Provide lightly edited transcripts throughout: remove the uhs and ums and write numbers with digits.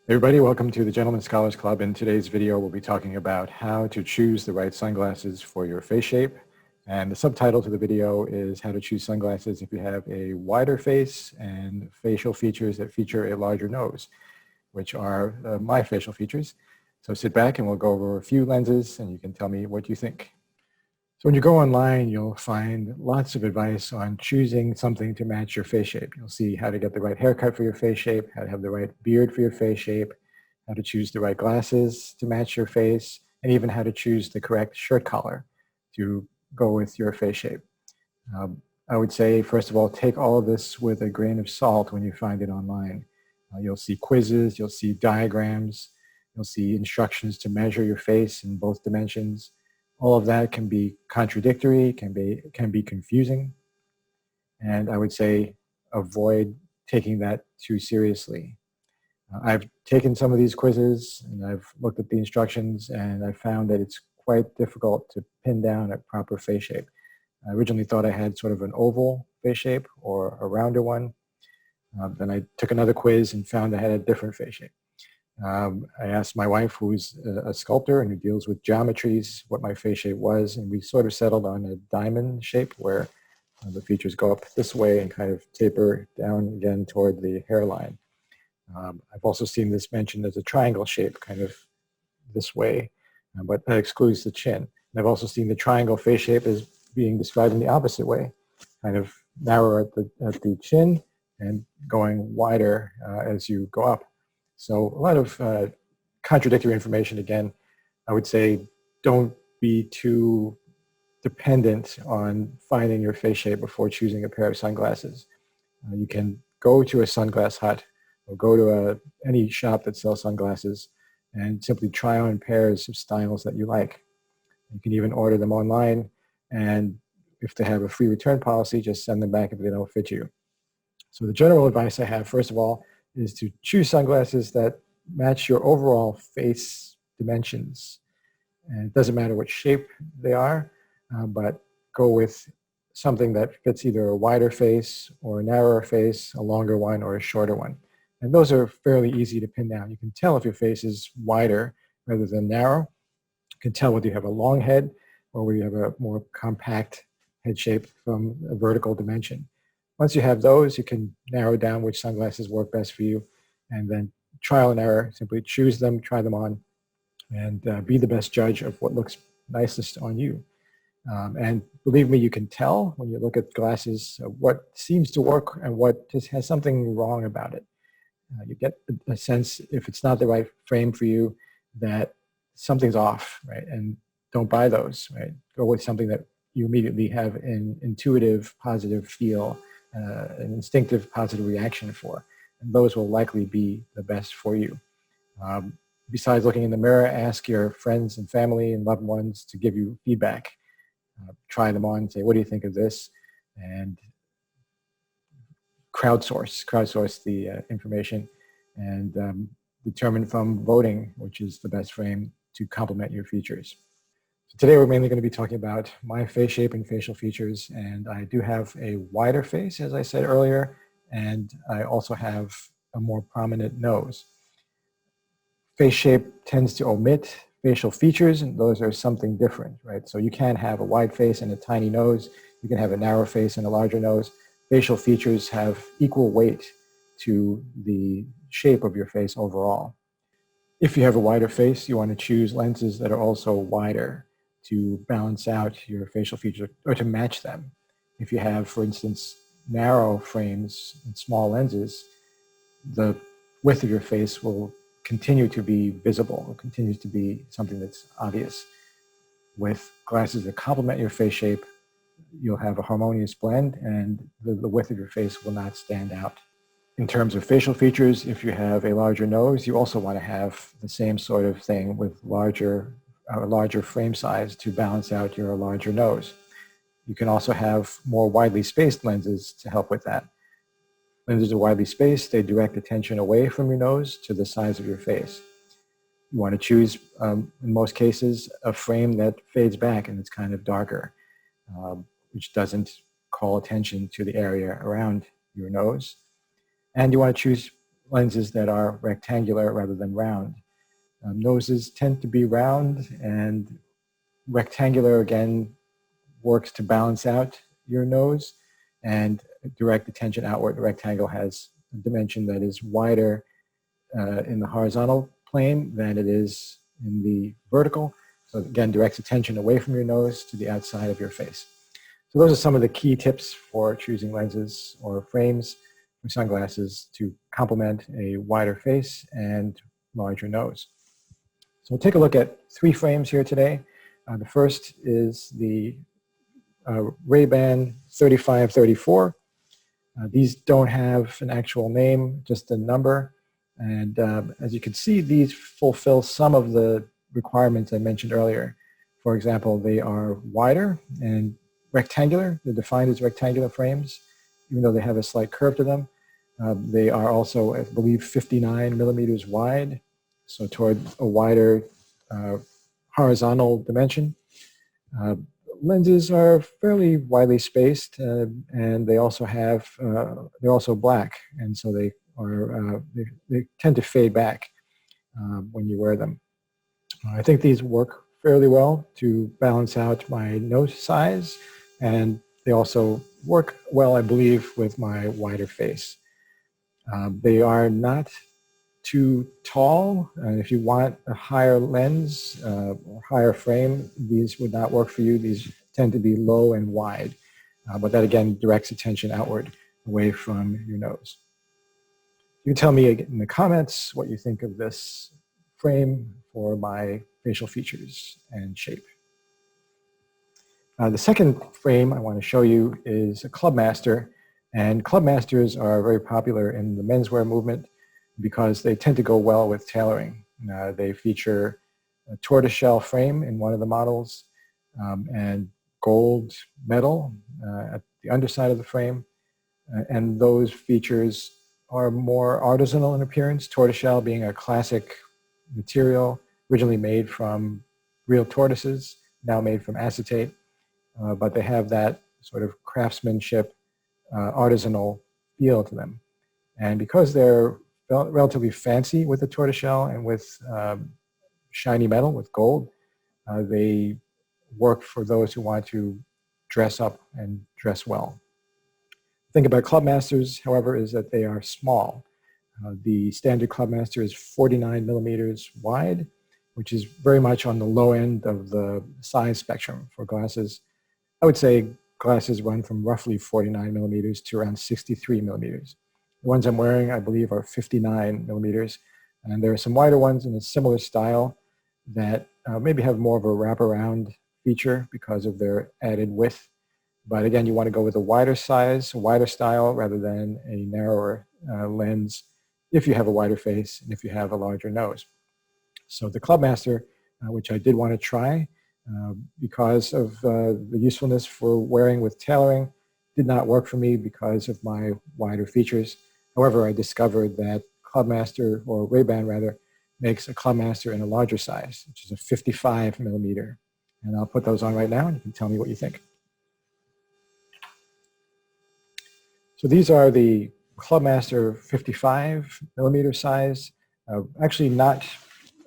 Everybody, welcome to the Gentleman Scholars Club. In today's video, we'll be talking about how to choose the right sunglasses for your face shape. And the subtitle to the video is how to choose sunglasses if you have a wider face and facial features that feature a larger nose, which are my facial features. So sit back and we'll go over a few lenses and you can tell me what you think. So when you go online, you'll find lots of advice on choosing something to match your face shape. You'll see how to get the right haircut for your face shape, how to have the right beard for your face shape, how to choose the right glasses to match your face, and even how to choose the correct shirt collar to go with your face shape. I would say, first of all, take all of this with a grain of salt when you find it online. You'll see quizzes, you'll see diagrams, you'll see instructions to measure your face in both dimensions. All of that can be contradictory, can be confusing, and I would say avoid taking that too seriously. I've taken some of these quizzes and I've looked at the instructions and I found that it's quite difficult to pin down a proper face shape. I originally thought I had sort of an oval face shape or a rounder one. Then I took another quiz and found I had a different face shape. I asked my wife, who's a sculptor and who deals with geometries, what my face shape was, and we sort of settled on a diamond shape where the features go up this way and kind of taper down again toward the hairline. I've also seen this mentioned as a triangle shape, kind of this way, but that excludes the chin. And I've also seen the triangle face shape as being described in the opposite way, kind of narrower at the chin and going wider as you go up. So a lot of contradictory information. Again, I would say don't be too dependent on finding your face shape before choosing a pair of sunglasses. You can go to a sunglass hut or go to any shop that sells sunglasses and simply try on pairs of styles that you like. You can even order them online, and if they have a free return policy, just send them back if they don't fit you. So the general advice I have, first of all, is to choose sunglasses that match your overall face dimensions. And it doesn't matter what shape they are, but go with something that fits either a wider face or a narrower face, a longer one or a shorter one. And those are fairly easy to pin down. You can tell if your face is wider rather than narrow. You can tell whether you have a long head or whether you have a more compact head shape from a vertical dimension. Once you have those, you can narrow down which sunglasses work best for you, and then trial and error, simply choose them, try them on, and be the best judge of what looks nicest on you. And believe me, you can tell when you look at glasses what seems to work and what just has something wrong about it. You get a sense, if it's not the right frame for you, that something's off, right? And don't buy those, right? Go with something that you immediately have an intuitive, positive feel, an instinctive, positive reaction for. And those will likely be the best for you. Besides looking in the mirror, ask your friends and family and loved ones to give you feedback. Try them on, say, what do you think of this? And crowdsource the information and determine from voting which is the best frame to complement your features. So today we're mainly going to be talking about my face shape and facial features, and I do have a wider face, as I said earlier, and I also have a more prominent nose. Face shape tends to omit facial features, and those are something different, right? So you can have a wide face and a tiny nose. You can have a narrow face and a larger nose. Facial features have equal weight to the shape of your face overall. If you have a wider face, you want to choose lenses that are also wider to balance out your facial features or to match them. If you have, for instance, narrow frames and small lenses, the width of your face will continue to be visible, or continues to be something that's obvious. With glasses that complement your face shape, you'll have a harmonious blend and the width of your face will not stand out. In terms of facial features, if you have a larger nose, you also want to have the same sort of thing with larger frame size to balance out your larger nose. You can also have more widely spaced lenses to help with that. Lenses are widely spaced. They direct attention away from your nose to the size of your face. You want to choose, in most cases, a frame that fades back and it's kind of darker, which doesn't call attention to the area around your nose. And you want to choose lenses that are rectangular rather than round. Noses tend to be round, and rectangular, again, works to balance out your nose and direct attention outward. The rectangle has a dimension that is wider in the horizontal plane than it is in the vertical. So again, directs attention away from your nose to the outside of your face. So those are some of the key tips for choosing lenses or frames for sunglasses to complement a wider face and larger nose. So we'll take a look at 3 frames here today. The first is the Ray-Ban 3534. These don't have an actual name, just a number. And as you can see, these fulfill some of the requirements I mentioned earlier. For example, they are wider and rectangular. They're defined as rectangular frames, even though they have a slight curve to them. They are also, I believe, 59 millimeters wide, so toward a wider horizontal dimension. Lenses are fairly widely spaced, and they also have they're also black, and so they tend to fade back when you wear them. I think these work fairly well to balance out my nose size, and they also work well, I believe, with my wider face. They are not too tall. If you want a higher lens or higher frame, these would not work for you. These tend to be low and wide, but that again directs attention outward away from your nose. You can tell me in the comments what you think of this frame for my facial features and shape. The second frame I want to show you is a Clubmaster, and Clubmasters are very popular in the menswear movement because they tend to go well with tailoring. They feature a tortoiseshell frame in one of the models and gold metal at the underside of the frame. And those features are more artisanal in appearance, tortoiseshell being a classic material originally made from real tortoises, now made from acetate. But they have that sort of craftsmanship, artisanal feel to them. And because they're relatively fancy with the tortoiseshell and with shiny metal, with gold, they work for those who want to dress up and dress well. The thing about Clubmasters, however, is that they are small. The standard Clubmaster is 49 millimeters wide, which is very much on the low end of the size spectrum for glasses. I would say glasses run from roughly 49 millimeters to around 63 millimeters. The ones I'm wearing, I believe, are 59 millimeters. And there are some wider ones in a similar style that maybe have more of a wraparound feature because of their added width. But again, you want to go with a wider size, a wider style, rather than a narrower lens if you have a wider face and if you have a larger nose. So the Clubmaster, which I did want to try because of the usefulness for wearing with tailoring, did not work for me because of my wider features. However, I discovered that Clubmaster, or Ray-Ban rather, makes a Clubmaster in a larger size, which is a 55 millimeter. And I'll put those on right now and you can tell me what you think. So these are the Clubmaster 55 millimeter size, actually not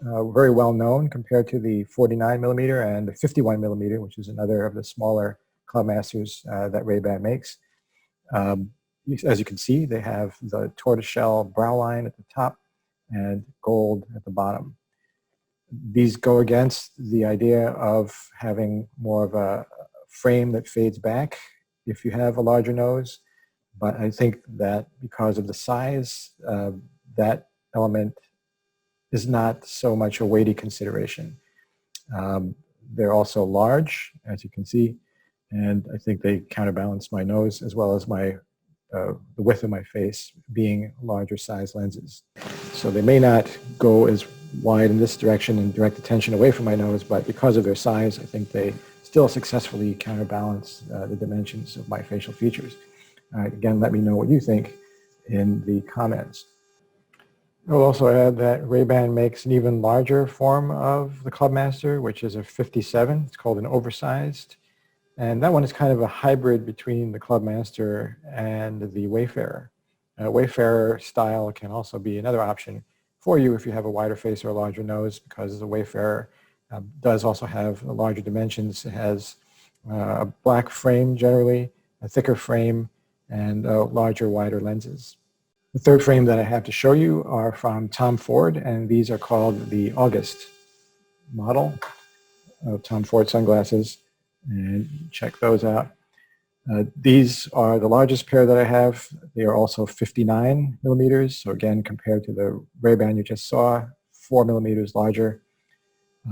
very well known compared to the 49 millimeter and the 51 millimeter, which is another of the smaller Clubmasters that Ray-Ban makes. As you can see, they have the tortoiseshell brow line at the top and gold at the bottom. These go against the idea of having more of a frame that fades back if you have a larger nose. But I think that because of the size, that element is not so much a weighty consideration. They're also large, as you can see, and I think they counterbalance my nose as well as my the width of my face being larger size lenses. So they may not go as wide in this direction and direct attention away from my nose, but because of their size, I think they still successfully counterbalance the dimensions of my facial features. Again, let me know what you think in the comments. I'll also add that Ray-Ban makes an even larger form of the Clubmaster, which is a 57. It's called an oversized. And that one is kind of a hybrid between the Clubmaster and the Wayfarer. Wayfarer style can also be another option for you if you have a wider face or a larger nose, because the Wayfarer does also have larger dimensions. It has a black frame generally, a thicker frame, and larger, wider lenses. The third frame that I have to show you are from Tom Ford, and these are called the August model of Tom Ford sunglasses, and check those out. These are the largest pair that I have. They are also 59 millimeters. So again, compared to the Ray-Ban you just saw, 4 millimeters larger.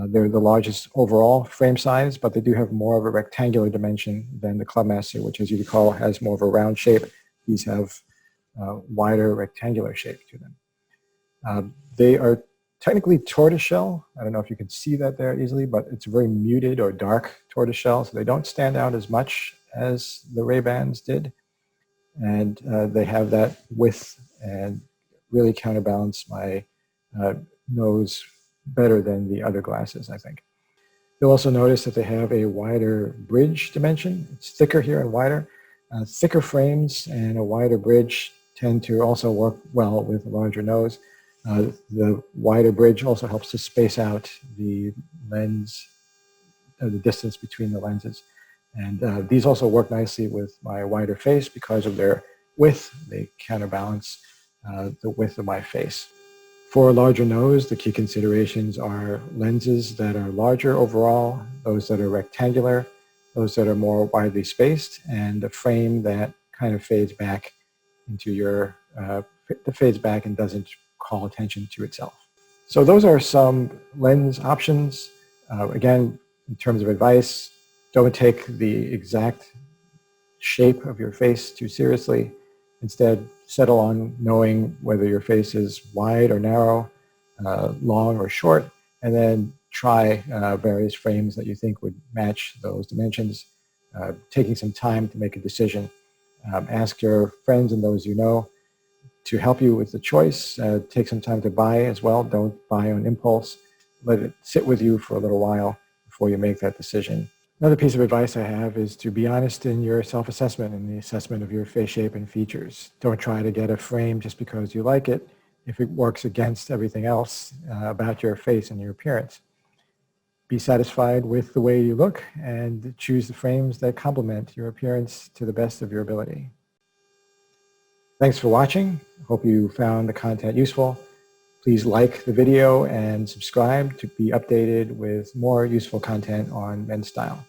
They're the largest overall frame size, but they do have more of a rectangular dimension than the Clubmaster, which, as you recall, has more of a round shape. These have wider rectangular shape to them. They are technically tortoiseshell. I don't know if you can see that there easily, but it's very muted or dark tortoiseshell, so they don't stand out as much as the Ray-Bans did. And they have that width and really counterbalance my nose better than the other glasses, I think. You'll also notice that they have a wider bridge dimension. It's thicker here and wider. Thicker frames and a wider bridge tend to also work well with a larger nose. The wider bridge also helps to space out the lens, the distance between the lenses. And these also work nicely with my wider face because of their width. They counterbalance the width of my face. For a larger nose, the key considerations are lenses that are larger overall, those that are rectangular, those that are more widely spaced, and a frame that kind of fades back into your, fades back and doesn't call attention to itself. So those are some lens options. Again, in terms of advice, don't take the exact shape of your face too seriously. Instead, settle on knowing whether your face is wide or narrow, long or short, and then try various frames that you think would match those dimensions, taking some time to make a decision. Ask your friends and those you know to help you with the choice. Take some time to buy as well. Don't buy on impulse. Let it sit with you for a little while before you make that decision. Another piece of advice I have is to be honest in your self-assessment and the assessment of your face shape and features. Don't try to get a frame just because you like it if it works against everything else about your face and your appearance. Be satisfied with the way you look and choose the frames that complement your appearance to the best of your ability. Thanks for watching. Hope you found the content useful. Please like the video and subscribe to be updated with more useful content on men's style.